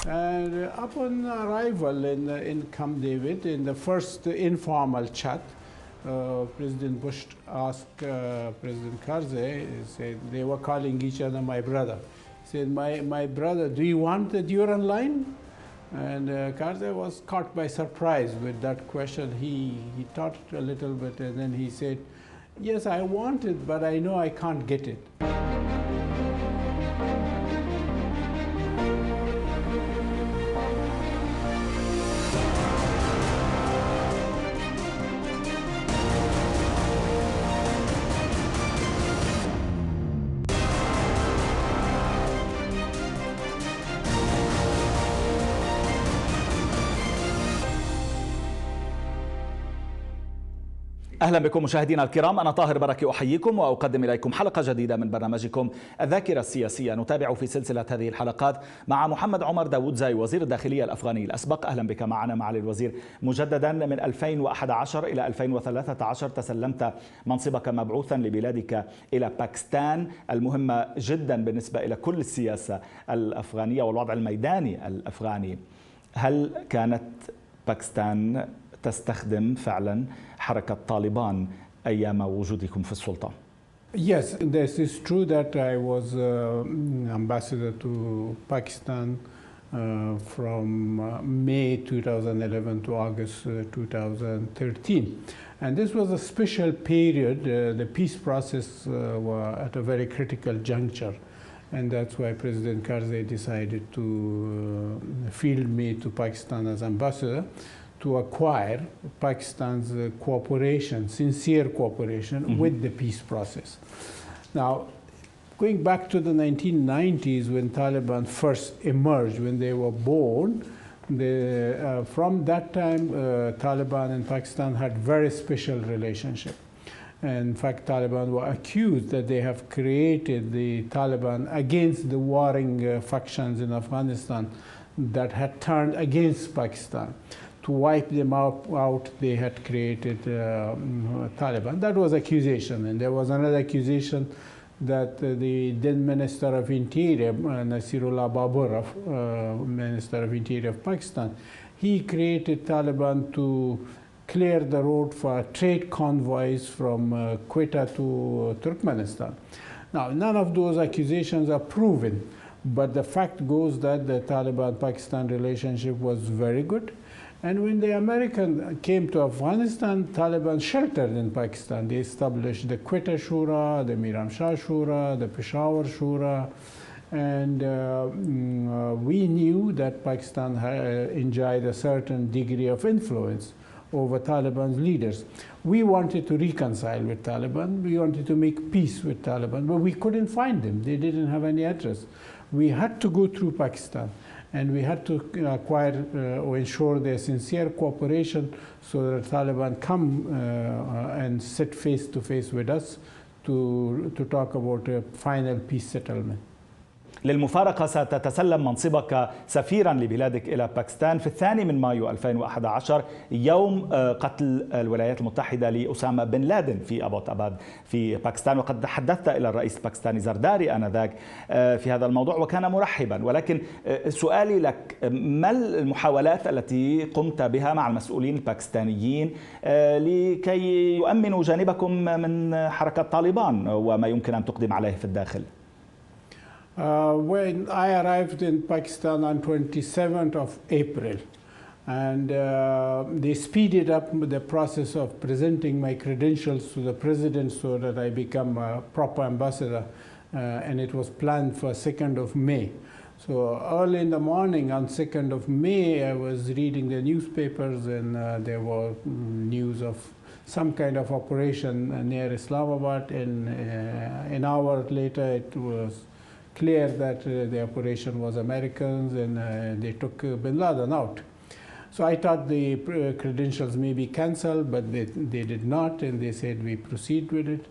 And upon arrival in Camp David, in the first informal chat, President Bush asked President Karzai, said they were calling each other my brother. He said, my brother, do you want the Durand line? And Karzai was caught by surprise with that question. He thought a little bit, and then he said, yes, I want it, but I know I can't get it. أهلا بكم مشاهدينا الكرام، أنا طاهر بركي أحييكم وأقدم إليكم حلقة جديدة من برنامجكم الذاكرة السياسية. نتابع في سلسلة هذه الحلقات مع محمد عمر داود زي وزير الداخلية الأفغاني الأسبق. أهلا بك معنا معالي الوزير مجددا. من 2011 إلى 2013 تسلمت منصبك مبعوثا لبلادك إلى باكستان، المهمة جدا بالنسبة إلى كل السياسة الأفغانية والوضع الميداني الأفغاني. هل كانت باكستان تستخدم فعلا حركة طالبان أيام وجودكم في السلطة؟ Yes, this is true that I was ambassador to Pakistan from May 2011 to August 2013. And this was a special period. The peace process was at a very critical juncture. And that's why President Karzai decided to field me to Pakistan as ambassador, to acquire Pakistan's cooperation, sincere cooperation with the peace process. Now, going back to the 1990s when Taliban first emerged, when they were born, from that time, Taliban and Pakistan had very special relationship. In fact, Taliban were accused that they have created the Taliban against the warring factions in Afghanistan that had turned against Pakistan. To wipe them out, they had created Taliban. That was accusation. And there was another accusation that the then Minister of Interior, Nasirullah Baburov, Minister of Interior of Pakistan, he created Taliban to clear the road for trade convoys from Quetta to Turkmenistan. Now, none of those accusations are proven, but the fact goes that the Taliban-Pakistan relationship was very good. And when the Americans came to Afghanistan, Taliban sheltered in Pakistan. They established the Quetta Shura, the Miram Shah Shura, the Peshawar Shura, and we knew that Pakistan enjoyed a certain degree of influence over Taliban's leaders. We wanted to reconcile with Taliban. We wanted to make peace with Taliban, but we couldn't find them. They didn't have any address. We had to go through Pakistan. And we had to acquire or ensure their sincere cooperation so that Taliban come and sit face to face with us to talk about a final peace settlement. للمفارقة ستتسلم منصبك سفيرا لبلادك إلى باكستان في 2 مايو 2011 يوم قتل الولايات المتحدة لأسامة بن لادن في أبوتاباد في باكستان، وقد تحدثت إلى الرئيس الباكستاني زرداري آنذاك في هذا الموضوع وكان مرحبا. ولكن سؤالي لك، ما المحاولات التي قمت بها مع المسؤولين الباكستانيين لكي يؤمنوا جانبكم من حركة طالبان وما يمكن أن تقدم عليه في الداخل؟ When I arrived in Pakistan on 27th of April, and they speeded up the process of presenting my credentials to the president so that I become a proper ambassador, and it was planned for 2nd of May. So early in the morning on 2nd of May, I was reading the newspapers, and there were news of some kind of operation near Islamabad, and an hour later it was clear that the operation was Americans, and they took bin Laden out. So I thought the credentials may be cancelled, but they did not, and they said we proceed with it.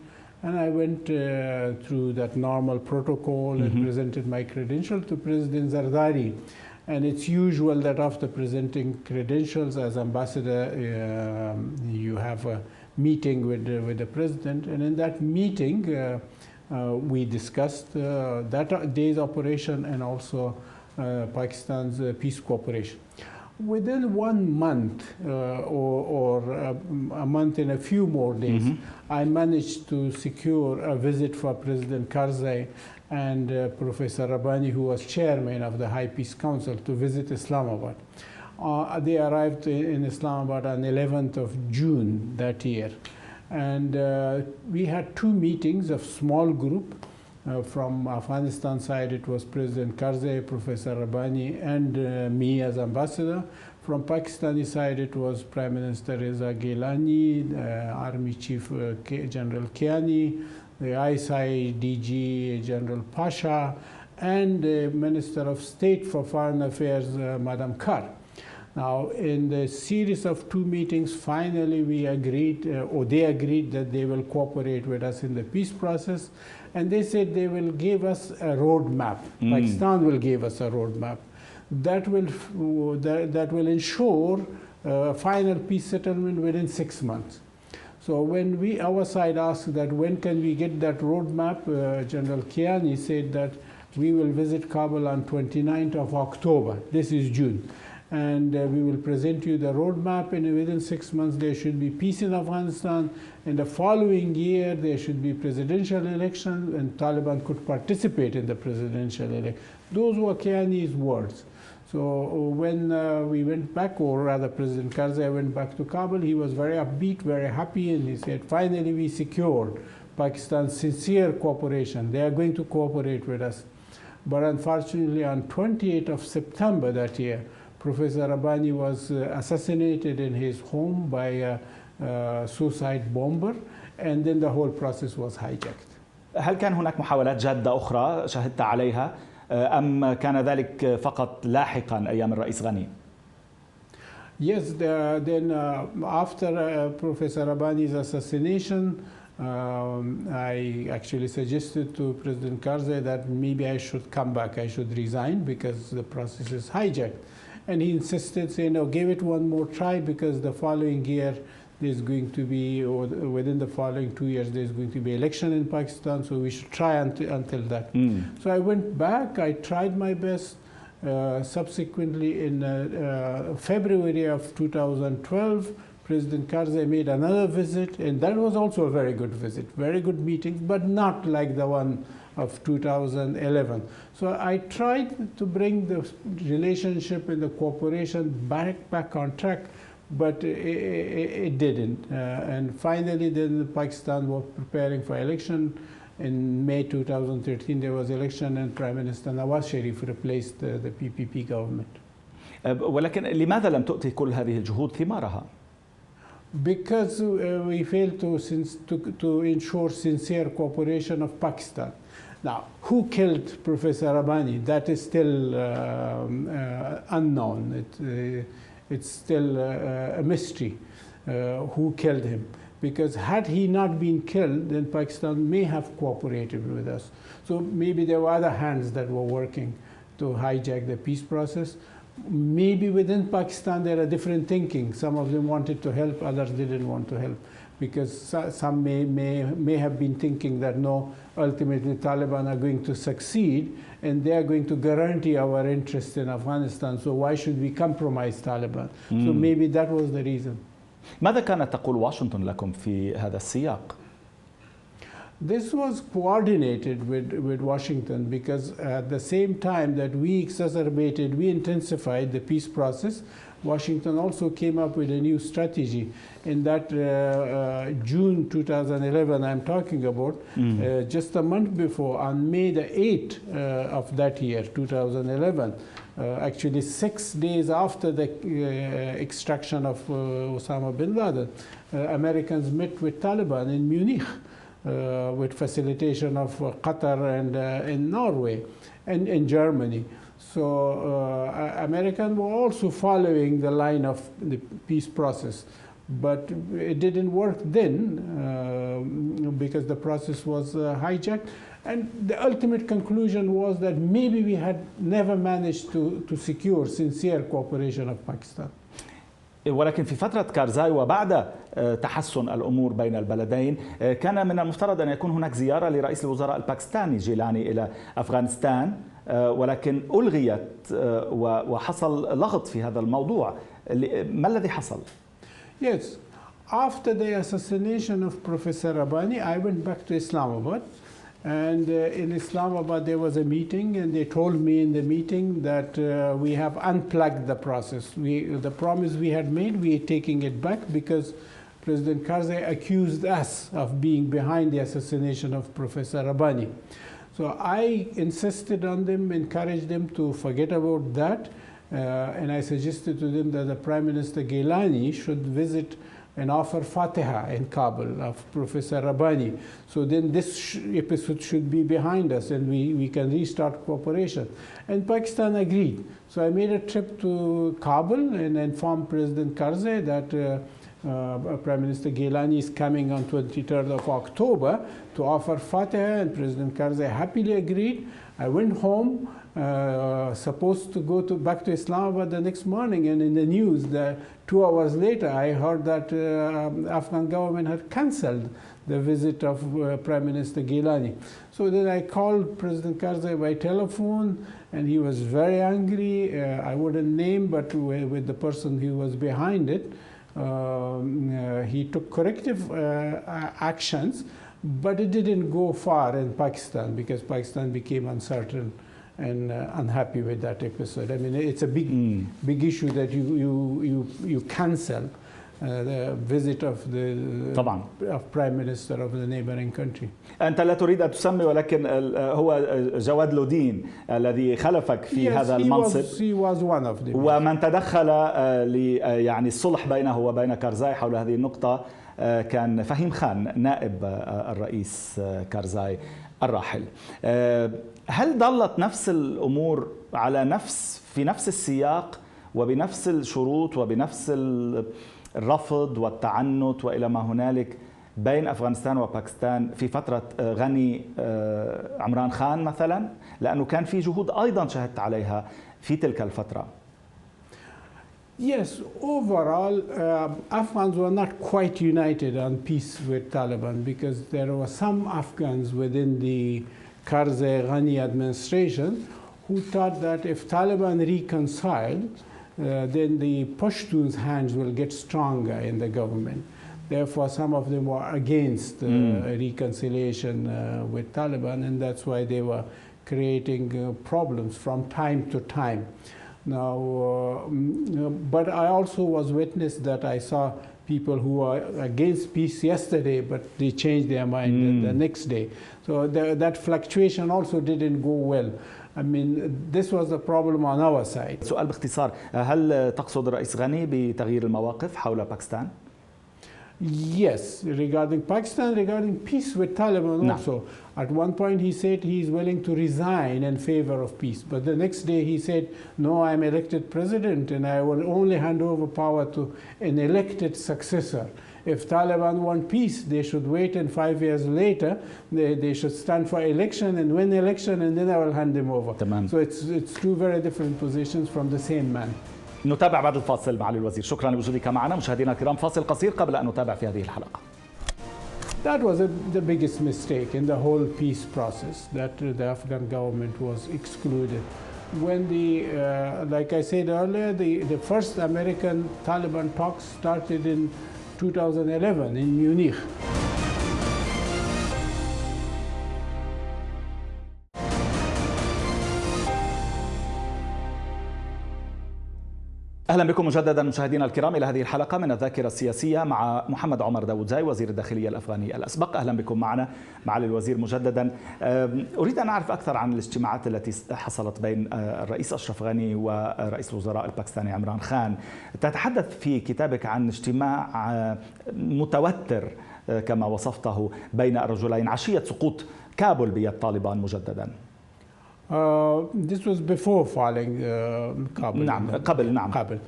And I went through that normal protocol and presented my credential to President Zardari. And it's usual that after presenting credentials as ambassador, you have a meeting with the president. And in that meeting, we discussed that day's operation and also Pakistan's peace cooperation. Within 1 month or a month and a few more days, I managed to secure a visit for President Karzai and Professor Rabbani, who was chairman of the High Peace Council, to visit Islamabad. They arrived in Islamabad on 11th of June that year. And we had 2 meetings of small group. From Afghanistan side, it was President Karzai, Professor Rabbani, and me as ambassador. From Pakistani side, it was Prime Minister Reza Gilani, Army Chief General Kiani, the ISI DG General Pasha, and the Minister of State for Foreign Affairs, Madam Kar. Now, in the series of 2 meetings, finally we agreed, or they agreed that they will cooperate with us in the peace process. And they said they will give us a roadmap. Pakistan will give us a roadmap that will ensure final peace settlement within 6 months. So when our side asked that when can we get that roadmap, General Kiani said that we will visit Kabul on 29th of October. This is June. And we will present you the roadmap, and within 6 months there should be peace in Afghanistan. In the following year there should be presidential election, and Taliban could participate in the presidential election. Those were Kiani's words. So when we went back, or rather President Karzai went back to Kabul, he was very upbeat, very happy, and he said, finally we secured Pakistan's sincere cooperation. They are going to cooperate with us. But unfortunately on 28th of September that year, Professor Rabbani was assassinated in his home by a suicide bomber, and then the whole process was hijacked. هل كان هناك محاولات جادة أخرى شهدت عليها أم كان ذلك فقط لاحقا أيام الرئيس غني؟ Yes, then after Professor Rabbani's assassination, I actually suggested to President Karzai that maybe I should come back, I should resign because the process is hijacked. And he insisted, saying, no, give it one more try, because the following year there's going to be, or within the following 2 years, there's going to be election in Pakistan, so we should try until that. So I went back, I tried my best. Subsequently, in February of 2012, President Karzai made another visit, and that was also a very good visit, very good meeting, but not like the one of 2011. So I tried to bring the relationship and the cooperation back on track, but it didn't. And finally, then Pakistan was preparing for election. In May 2013, there was election, and Prime Minister Nawaz Sharif replaced the PPP government. ولكن لماذا لم تؤتي كل هذه الجهود ثمارها؟ Because we failed to ensure sincere cooperation of Pakistan. Now, who killed Professor Rabbani? That is still unknown. It's still a mystery who killed him. Because had he not been killed, then Pakistan may have cooperated with us. So maybe there were other hands that were working to hijack the peace process. Maybe within Pakistan there are different thinking. Some of them wanted to help, others didn't want to help. Because some may have been thinking that no, ultimately Taliban are going to succeed and they are going to guarantee our interest in Afghanistan. So why should we compromise Taliban? So maybe that was the reason. ماذا كانت تقول واشنطن لكم في هذا السياق؟ This was coordinated with Washington, because at the same time that we intensified the peace process, Washington also came up with a new strategy. In that June 2011 I'm talking about, just a month before, on May the 8th of that year, 2011, actually 6 days after the extraction of Osama bin Laden, Americans met with Taliban in Munich with facilitation of Qatar and in Norway and in Germany. So Americans were also following the line of the peace process. But it didn't work then because the process was hijacked. And the ultimate conclusion was that maybe we had never managed to secure sincere cooperation of Pakistan. ولكن في فترة كارزاي وبعد تحسن الأمور بين البلدين كان من المفترض أن يكون هناك زيارة لرئيس الوزراء الباكستاني جيلاني إلى أفغانستان ولكن ألغيت وحصل لغط في هذا الموضوع. ما الذي حصل؟ Yes, after the assassination of Professor Rabbani, I went back to Islamabad. And in Islamabad, there was a meeting, and they told me in the meeting that we have unplugged the process. The promise we had made, we are taking it back because President Karzai accused us of being behind the assassination of Professor Rabbani. So I insisted on them, encouraged them to forget about that, and I suggested to them that the Prime Minister Gilani should visit and offer Fatiha in Kabul of Professor Rabbani. So then this episode should be behind us and we can restart cooperation. And Pakistan agreed. So I made a trip to Kabul and informed President Karzai that Prime Minister Gilani is coming on 23rd of October to offer Fatiha, and President Karzai happily agreed. I went home, supposed to go back to Islamabad the next morning, and in the news, 2 hours later, I heard that Afghan government had cancelled the visit of Prime Minister Gilani. So then I called President Karzai by telephone, and he was very angry. I wouldn't name, but with the person who was behind it, he took corrective actions, but it didn't go far in Pakistan because Pakistan became uncertain and unhappy with that episode. I mean, it's a big issue that you cancel the visit of the طبعا of Prime Minister of the neighboring country. أنت لا تريد أن تسمي، ولكن هو جواد لودين الذي خلفك في هذا المنصب. He was one of them. ومن تدخل يعني الصلح بينه وبين كارزاي حول هذه النقطة كان فهيم خان نائب الرئيس كارزاي الراحل. هل ظلت نفس الأمور في نفس السياق وبنفس الشروط وبنفس الرفض والتعنت وإلى ما هنالك بين أفغانستان وباكستان في فترة غني عمران خان مثلا؟ لأنه كان في جهود أيضا شهدت عليها في تلك الفترة. Yes, overall, Afghans were not quite united on peace with Taliban because there were some Afghans within the Karzai-Ghani administration who thought that if Taliban reconciled, then the Pashtuns' hands will get stronger in the government. Therefore, some of them were against reconciliation with Taliban, and that's why they were creating problems from time to time. Now, but I also was witness that I saw people who were against peace yesterday, but they changed their mind the next day. So that fluctuation also didn't go well. I mean, this was the problem on our side. سؤال باختصار، هل تقصد الرئيس غني بتغيير المواقف حول باكستان؟ Yes, regarding Pakistan, regarding peace with Taliban also. At one point he said he is willing to resign in favor of peace. But the next day he said, no, I'm elected president and I will only hand over power to an elected successor. If Taliban want peace, they should wait, and 5 years later, they should stand for election and win election, and then I will hand them over. تمام. So it's two very different positions from the same man. نتابع بعد الفاصل معالي الوزير. شكرا لوجودك معنا. مشاهدينا الكرام، فاصل قصير قبل أن نتابع في هذه الحلقة. That was the biggest mistake in the whole peace process, that the Afghan government was excluded. When like I said earlier, the first American Taliban talks started in 2011 in Munich. أهلا بكم مجددا مشاهدينا الكرام إلى هذه الحلقة من الذاكرة السياسية مع محمد داود وزير الداخلية الأفغاني الأسبق. أهلا بكم معنا معالي الوزير مجددا. أريد أن أعرف أكثر عن الاجتماعات التي حصلت بين الرئيس أشرف غني ورئيس الوزراء الباكستاني عمران خان. تتحدث في كتابك عن اجتماع متوتر كما وصفته بين الرجلين عشية سقوط كابول بيد طالبان مجددا. This was before falling Kabul. نعم قبل نعم. Kabul.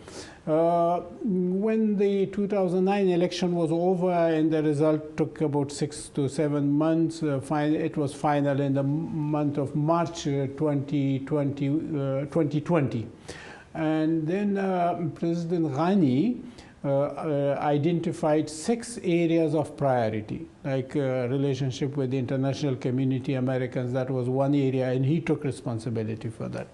When the 2009 election was over and the result took about 6 to 7 months, it was final in the month of March 2020. And then President Ghani identified 6 areas of priority, like relationship with the international community, Americans. That was one area, and he took responsibility for that.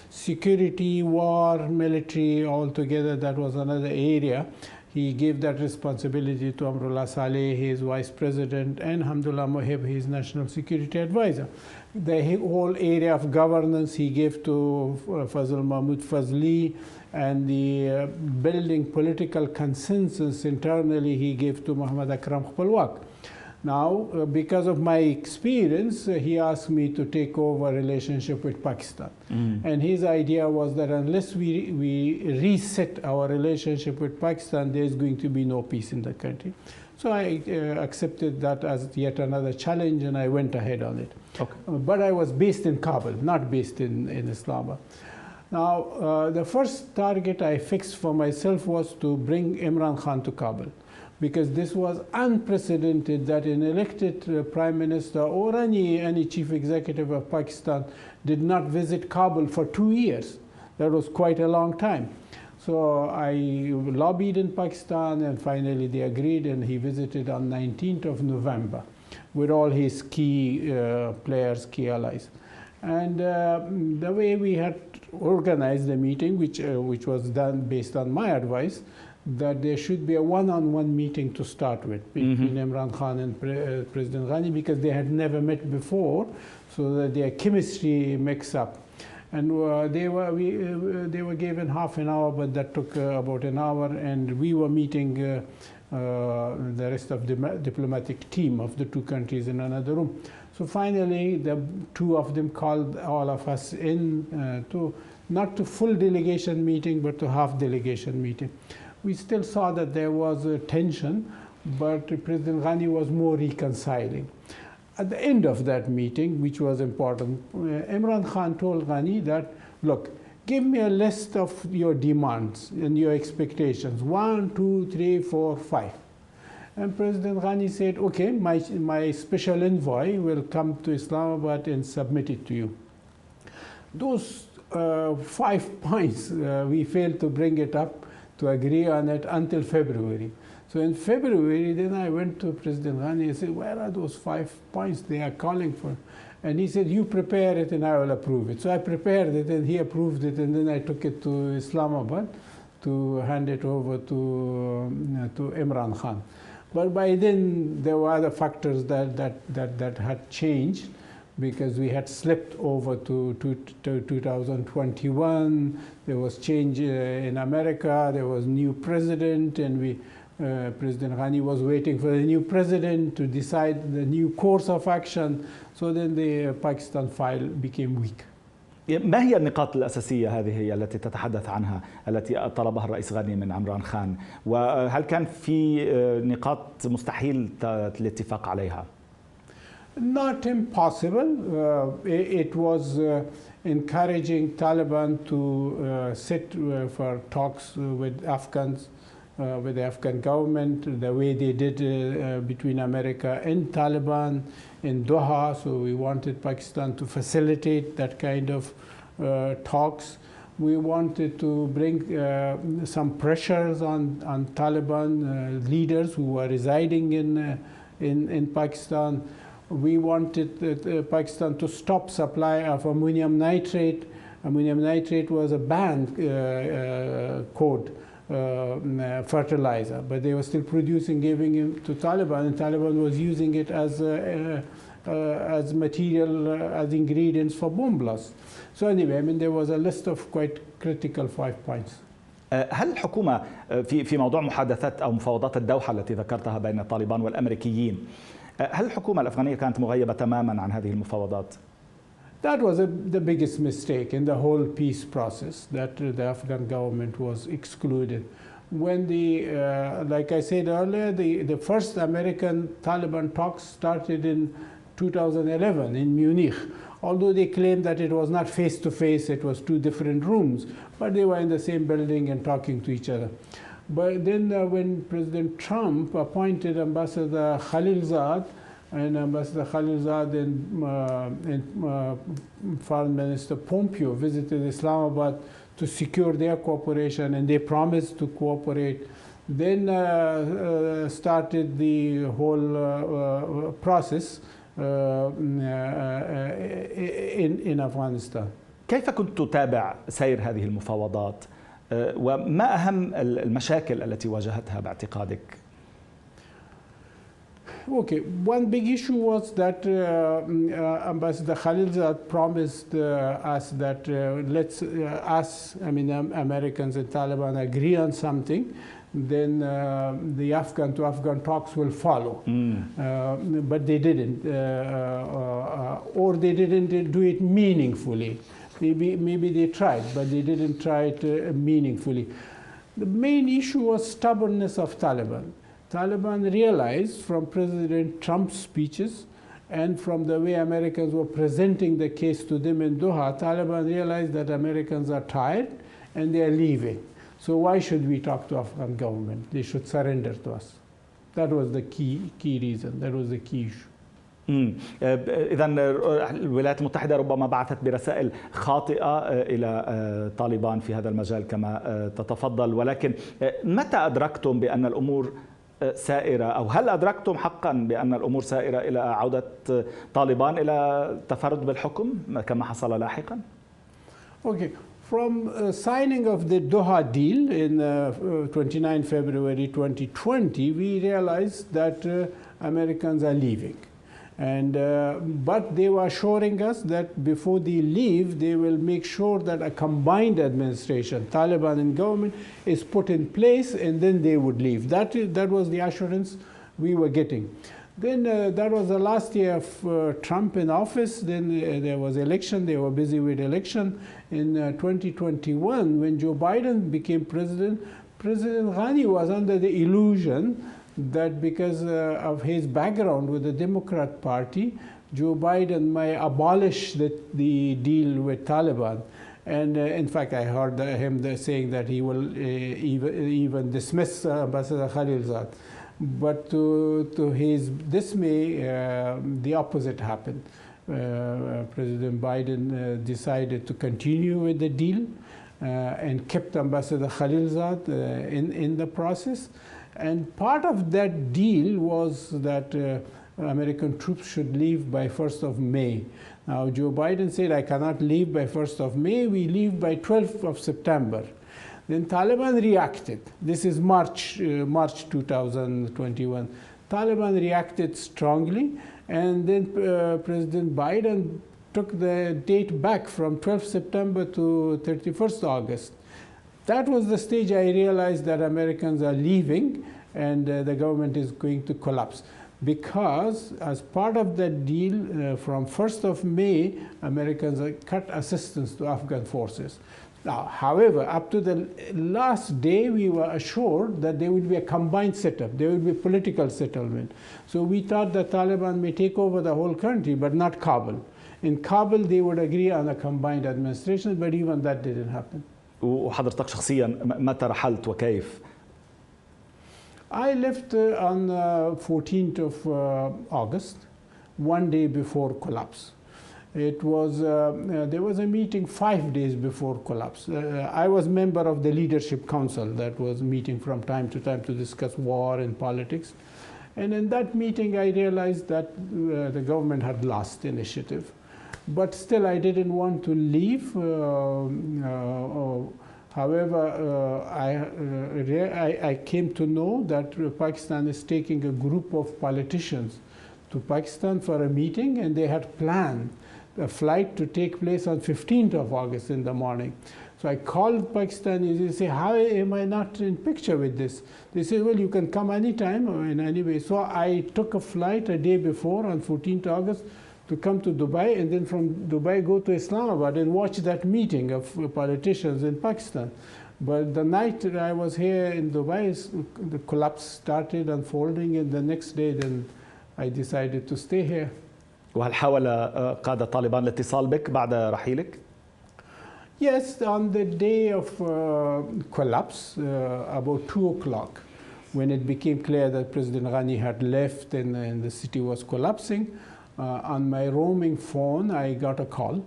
Security, war, military, all together, that was another area. He gave that responsibility to Amrullah Saleh, his vice president, and Hamdullah Mohib, his national security advisor. The whole area of governance he gave to Fazl Mahmoud Fazli, and the building political consensus internally he gave to Muhammad Akram Khalwak. Now, because of my experience, he asked me to take over relationship with Pakistan. And his idea was that unless we reset our relationship with Pakistan, there is going to be no peace in the country. So I accepted that as yet another challenge, and I went ahead on it. Okay. But I was based in Kabul, not based in Islamabad. Now, the first target I fixed for myself was to bring Imran Khan to Kabul, because this was unprecedented that an elected prime minister or any chief executive of Pakistan did not visit Kabul for 2 years. That was quite a long time. So I lobbied in Pakistan, and finally they agreed, and he visited on 19th of November with all his key players, key allies. And the way we had organized the meeting, which was done based on my advice, that there should be a one-on-one meeting to start with between Imran Khan and President Ghani, because they had never met before, so that their chemistry mix up. And they were given half an hour, but that took about an hour, and we were meeting the rest of the diplomatic team of the two countries in another room. So finally, the two of them called all of us in not to full delegation meeting, but to half delegation meeting. We still saw that there was a tension, but President Ghani was more reconciling. At the end of that meeting, which was important, Imran Khan told Ghani that, look, give me a list of your demands and your expectations, 1, 2, 3, 4, 5. And President Ghani said, okay, my special envoy will come to Islamabad and submit it to you. Those 5 points, we failed to bring it up to agree on it until February. So in February, then I went to President Ghani and said, where are those 5 points they are calling for? And he said, you prepare it and I will approve it. So I prepared it and he approved it, and then I took it to Islamabad to hand it over to Imran Khan. But by then, there were other factors that had changed, because we had slipped over to 2021. There was change in America. There was new president, and President Ghani was waiting for the new president to decide the new course of action. So then the Pakistan file became weak. ما هي النقاط الأساسية هذه هي التي تتحدث عنها التي طلبها الرئيس غني من عمران خان، وهل كان في نقاط مستحيل الاتفاق عليها؟ Not impossible. It was encouraging Taliban to sit for talks with Afghans, with the Afghan government, the way they did between America and Taliban in Doha. So we wanted Pakistan to facilitate that kind of talks. We wanted to bring some pressures on Taliban leaders who were residing in Pakistan. We wanted Pakistan to stop supply of ammonium nitrate. Ammonium nitrate was a banned code fertilizer, but they were still producing, giving it to Taliban, and Taliban was using it as material, as ingredients for bomb blasts. So anyway, I mean, there was a list of quite critical 5 points. هل الحكومة في موضوع محادثات أو مفاوضات الدوحة التي ذكرتها بين طالبان والأميركيين، هل الحكومة الأفغانية كانت مغيبة تماما عن هذه المفاوضات؟ That was the biggest mistake in the whole peace process, that the Afghan government was excluded. When like I said earlier, the first American Taliban talks started in 2011 in Munich. Although they claimed that it was not face-to-face, it was 2 different rooms, but they were in the same building and talking to each other. But then when President Trump appointed Ambassador Khalilzad, and Ambassador Khalilzad and Foreign Minister Pompeo visited Islamabad to secure their cooperation, and they promised to cooperate. Then started the whole process in Afghanistan. كيف كنت تتابع سير هذه المفاوضات وما أهم المشاكل التي واجهتها باعتقادك؟ Okay, one big issue was that Ambassador Khalil promised us that Americans and Taliban agree on something, then the Afghan to Afghan talks will follow. But they didn't, or they didn't do it meaningfully. Maybe they tried, but they didn't try it meaningfully. The main issue was stubbornness of Taliban. Taliban realized from President Trump's speeches and from the way Americans were presenting the case to them in Doha, Taliban realized that Americans are tired and they are leaving. So why should we talk to Afghan government? They should surrender to us. That was the key reason. That was the key issue. إذا الولايات المتحدة ربما بعثت برسائل خاطئة إلى طالبان في هذا المجال كما تتفضل، ولكن متى أدركتم بأن الأمور سائرة، أو هل أدركتم حقا بأن الأمور سائرة إلى عودة طالبان إلى التفرد بالحكم كما حصل لاحقا؟ Okay. From signing of the Doha deal in 29 February 2020, we realized that Americans are leaving. But they were assuring us that before they leave, they will make sure that a combined administration, Taliban and government, is put in place, and then they would leave. That was the assurance we were getting. Then that was the last year of Trump in office. Then there was election. They were busy with election. In 2021, when Joe Biden became president, President Ghani was under the illusion that because of his background with the Democrat Party, Joe Biden might abolish the deal with Taliban. And in fact, I heard him saying that he will even dismiss Ambassador Khalilzad. But to his dismay, the opposite happened. President Biden decided to continue with the deal and kept Ambassador Khalilzad in the process. And part of that deal was that American troops should leave by 1st of May. Now, Joe Biden said, I cannot leave by 1st of May. We leave by 12th of September. Then Taliban reacted. This is March 2021. Taliban reacted strongly, and then President Biden took the date back from 12th September to 31st August. That was the stage I realized that Americans are leaving and the government is going to collapse. Because as part of that deal, from 1st of May, Americans cut assistance to Afghan forces. Now, however, up to the last day, we were assured that there would be a combined setup. There would be political settlement. So we thought the Taliban may take over the whole country, but not Kabul. In Kabul, they would agree on a combined administration, but even that didn't happen. وحضرتك شخصيا متى رحلت وكيف؟ I left on 14th of August, one day before collapse. It was there was a meeting 5 days before collapse. I was member of the leadership council that was meeting from time to time to discuss war and politics. And in that meeting, I realized that the government had lost initiative. But still, I didn't want to leave. However, I came to know that Pakistan is taking a group of politicians to Pakistan for a meeting, and they had planned a flight to take place on 15th of August in the morning. So I called Pakistanis and say, how am I not in picture with this? They said, well, you can come anytime or in any way. So I took a flight a day before on 14th August to come to Dubai, and then from Dubai go to Islamabad and watch that meeting of politicians in Pakistan. But the night I was here in Dubai, the collapse started unfolding, and the next day then I decided to stay here. وهل حاول قادة طالبان الاتصال بك بعد رحيلك؟ Yes, on the day of collapse, about 2 o'clock, when it became clear that President Ghani had left and the city was collapsing, on my roaming phone, I got a call.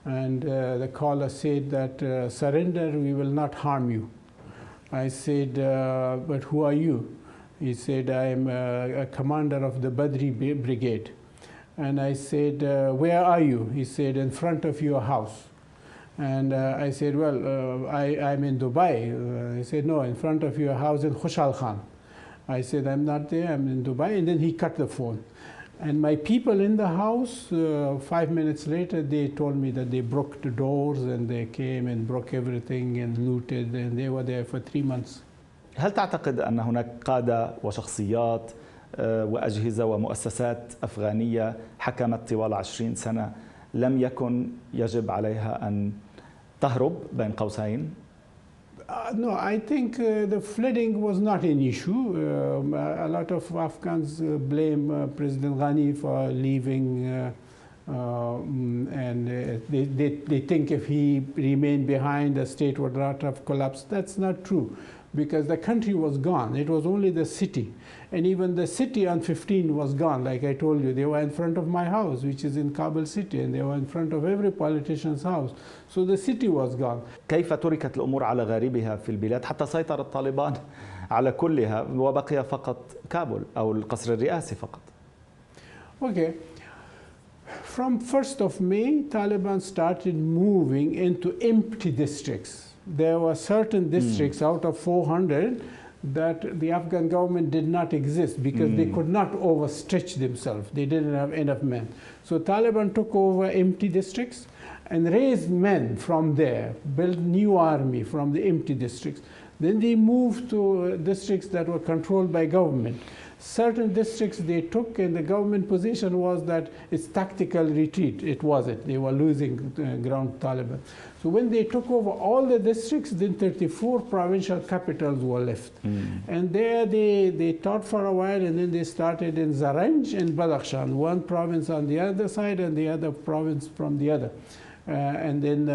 And the caller said that, surrender, we will not harm you. I said, but who are you? He said, I'm a commander of the Badri brigade. And I said, where are you? He said, in front of your house. And I said, well, I'm in Dubai. He said, no, in front of your house in Khushal Khan. I said, I'm not there, I'm in Dubai. And then he cut the phone. And my people in the house, 5 minutes later, they told me that they broke the doors and they came and broke everything and looted, and they were there for 3 months. هل تعتقد أن هناك قادة وشخصيات وأجهزة ومؤسسات أفغانية حكمت طوال 20 سنة لم يكن يجب عليها أن تهرب بين قوسين؟ No, I think the flooding was not an issue. A lot of Afghans blame President Ghani for leaving, and they think if he remained behind, the state would not have collapsed. That's not true, because the country was gone. It was only the city. And even the city on 15 was gone. Like I told you, they were in front of my house, which is in Kabul city, and they were in front of every politician's house. So the city was gone. كيف تركت الأمور على غاربها في البلاد حتى سيطر الطالبان على كلها وبقي فقط كابول أو القصر الرئاسي فقط؟ Okay. From 1st of May, Taliban started moving into empty districts. There were certain districts out of 400 that the Afghan government did not exist because they could not overstretch themselves. They didn't have enough men. So Taliban took over empty districts and raised men from there, built new army from the empty districts. Then they moved to districts that were controlled by government. Certain districts they took, and the government position was that it's tactical retreat. It wasn't. They were losing ground to Taliban. So when they took over all the districts, then 34 provincial capitals were left. And there they taught for a while, and then they started in Zaranj and Badakhshan, one province on the other side and the other province from the other. And then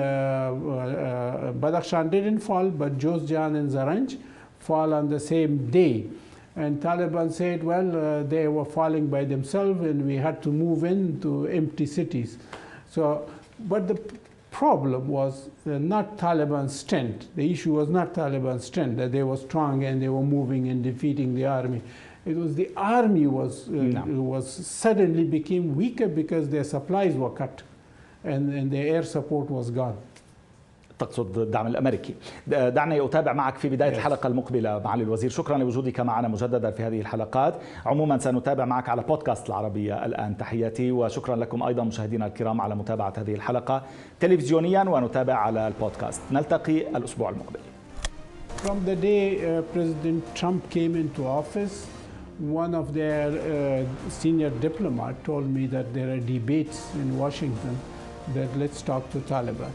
Badakhshan didn't fall, but Jozjan and Zaranj fall on the same day. And Taliban said, well, they were falling by themselves, and we had to move into empty cities. So, but the problem was not Taliban's strength. The issue was not Taliban's strength, that they were strong and they were moving and defeating the army. It was the army was suddenly became weaker because their supplies were cut, and their air support was gone. تقصد الدعم الأمريكي. دعني أتابع معك في بداية الحلقة المقبلة معالي الوزير. شكرا لوجودك معنا مجددا في هذه الحلقات. عموما سنتابع معك على بودكاست العربية الآن. تحياتي وشكرا لكم أيضا مشاهدينا الكرام على متابعة هذه الحلقة تلفزيونيا ونتابع على البودكاست. نلتقي الأسبوع المقبل. From the day President Trump came into office, one of their senior diplomats told me that there are debates in Washington that let's talk to Taliban.